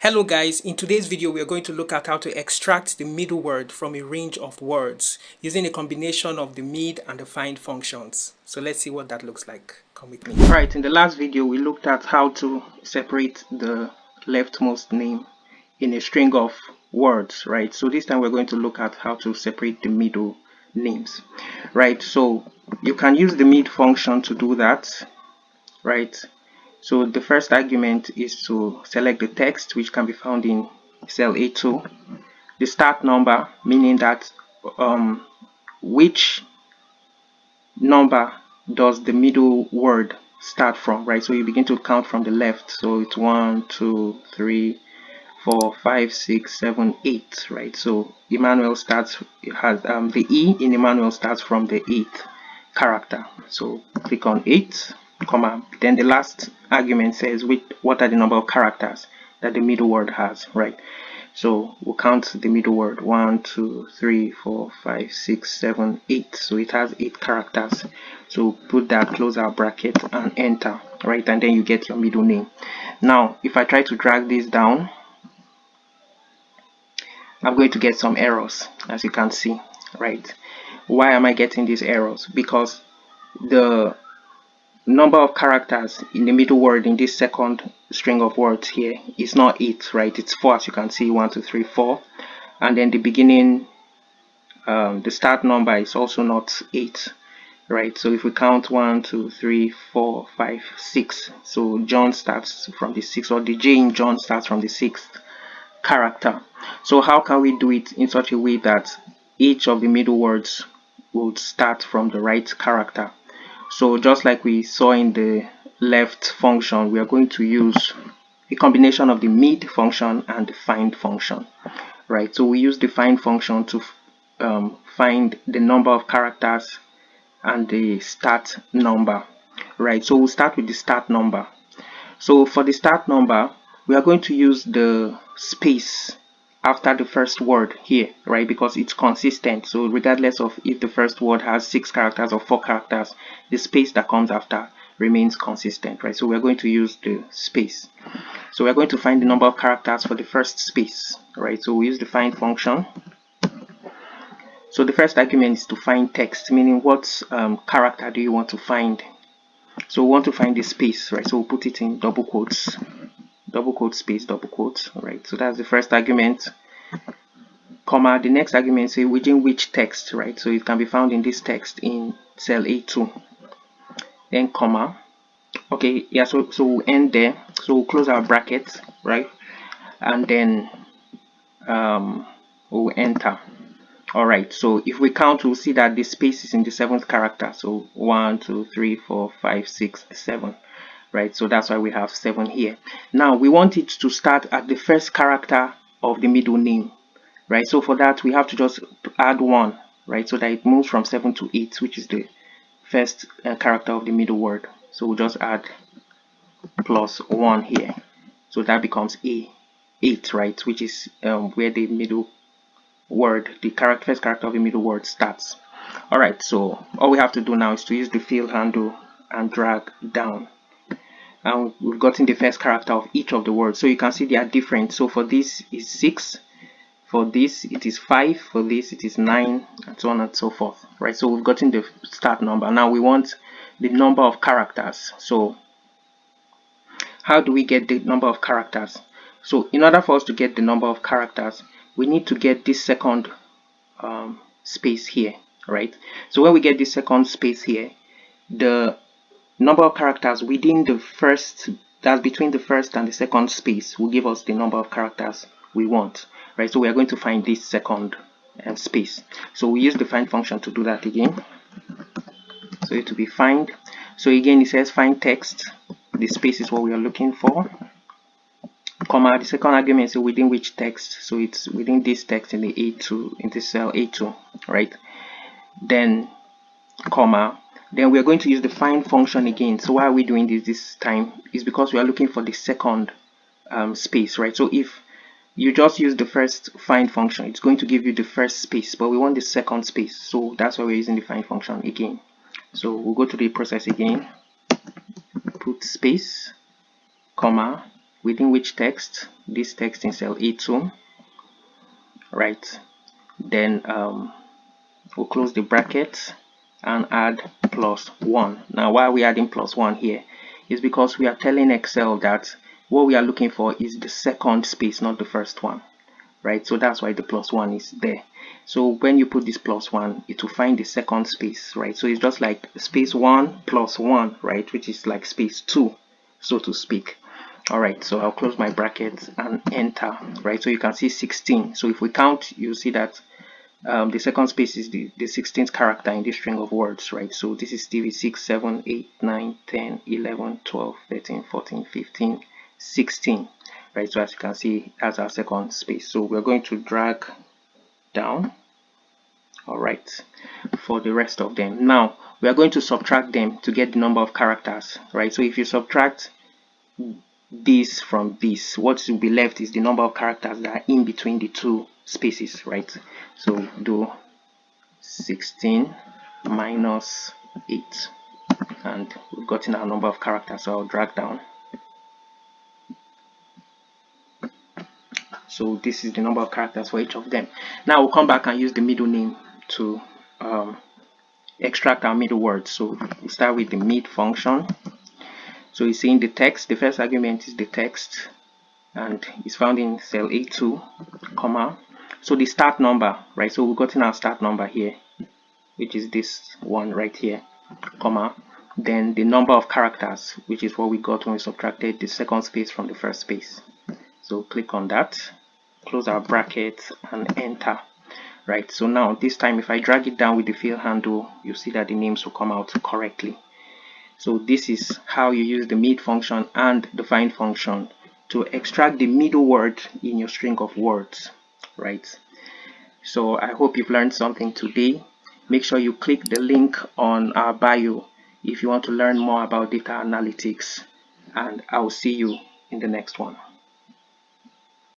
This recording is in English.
Hello guys, in today's video we are going to look at how to extract the middle word from a range of words using a combination of the mid and the find functions. So let's see what that looks like. Come with me. Alright, in the last video we looked at how to separate the leftmost name in a string of words, right? So this time we're going to look at how to separate the middle names, right? So you can use the mid function to do that, right? So the first argument is to select the text, which can be found in cell A2. The start number, meaning that which number does the middle word start from, right? So you begin to count from the left. So it's 1, 2, 3, 4, 5, 6, 7, 8, right? So Emmanuel starts, it has the E in Emmanuel starts from the 8th character. So click on 8, comma. Then the last argument says what are the number of characters that the middle word has, right? So we'll count the middle word 1, 2, 3, 4, 5, 6, 7, 8. So it has 8 characters. So put that, close our bracket and enter, right? And then you get your middle name. Now, if I try to drag this down, I'm going to get some errors, as you can see, right? Why am I getting these errors? Because the number of characters in the middle word in this second string of words here is not 8, right? It's 4, as you can see, 1, 2, 3, 4. And then the beginning, the start number is also not 8, right? So if we count 1, 2, 3, 4, 5, 6, so John starts from the 6th, or the J in John starts from the 6th character. So how can we do it in such a way that each of the middle words would start from the right character? So just like we saw in the left function, we are going to use a combination of the mid function and the find function, right? So we use the find function to find the number of characters and the start number, right? So we'll start with the start number. So for the start number, we are going to use the space after the first word here, right? Because it's consistent. So regardless of if the first word has 6 characters or 4 characters, the space that comes after remains consistent, right? So we're going to use the space. So we're going to find the number of characters for the first space, right? So we use the find function. So the first argument is to find text, meaning what character do you want to find? So we want to find the space, right? So we'll put it in double quotes space, double quotes, right? So that's the first argument, comma. The next argument say within which text, right? So it can be found in this text in cell A2, then comma. Okay, yeah, so we'll end there. So we'll close our bracket, right? And then we'll enter. All right, so if we count, we'll see that the space is in the 7th character. So 1, 2, 3, 4, 5, 6, 7, right? So that's why we have 7 here. Now we want it to start at the first character of the middle name, right? So for that we have to just add 1, right? So that it moves from 7 to 8, which is the first character of the middle word. So we'll just add plus 1 here. So that becomes 8, right? Which is where the middle word, the first character of the middle word starts. All right, so all we have to do now is to use the fill handle and drag down, and we've gotten the first character of each of the words. So you can see they are different. So for this is 6, for this it is 5, for this it is 9, and so on and so forth, right? So we've gotten the start number. Now we want the number of characters. So how do we get the number of characters? So in order for us to get the number of characters, we need to get this second space here, right? So when we get this second space here, the number of characters within the first, that's between the first and the second space, will give us the number of characters we want, right? So we are going to find this second space. So we use the find function to do that again. So it will be find. So again it says find text. The space is what we are looking for, comma. The second argument is within which text. So it's within this text in the A2, in this cell A2, right? Then comma. Then we are going to use the find function again. So why are we doing this time? Is because we are looking for the second space, right? So if you just use the first find function, it's going to give you the first space, but we want the second space. So that's why we're using the find function again. So we'll go to the process again, put space, comma, within which text, this text in cell A2, right? Then we'll close the brackets and add +1. Now why are we adding +1 here? Is because we are telling Excel that what we are looking for is the second space, not the first one, right? So that's why the +1 is there. So when you put this +1, it will find the second space, right? So it's just like space 1 + 1, right? Which is like space 2, so to speak. All right, so I'll close my brackets and enter, right? So you can see 16. So if we count, you'll see that the second space is the 16th character in this string of words, right? So this is TV 6, 7, 8, 9, 10, 11, 12, 13, 14, 15, 16, right? So as you can see, that's our second space. So we're going to drag down, all right, for the rest of them. Now we are going to subtract them to get the number of characters, right? So if you subtract this from this, what will be left is the number of characters that are in between the two spaces, right? So do 16 minus 8, and we've gotten our number of characters. So I'll drag down. So this is the number of characters for each of them. Now we'll come back and use the middle name to extract our middle words. So we start with the mid function. So you see in the text, the first argument is the text, and it's found in cell A2, comma. So the start number, right? So we've gotten our start number here, which is this one right here, comma. Then the number of characters, which is what we got when we subtracted the second space from the first space. So click on that, close our brackets and enter, right? So now this time if I drag it down with the fill handle, you see that the names will come out correctly. So this is how you use the mid function and the find function to extract the middle word in your string of words, right? So I hope you've learned something today. Make sure you click the link on our bio if you want to learn more about data analytics, and I'll see you in the next one.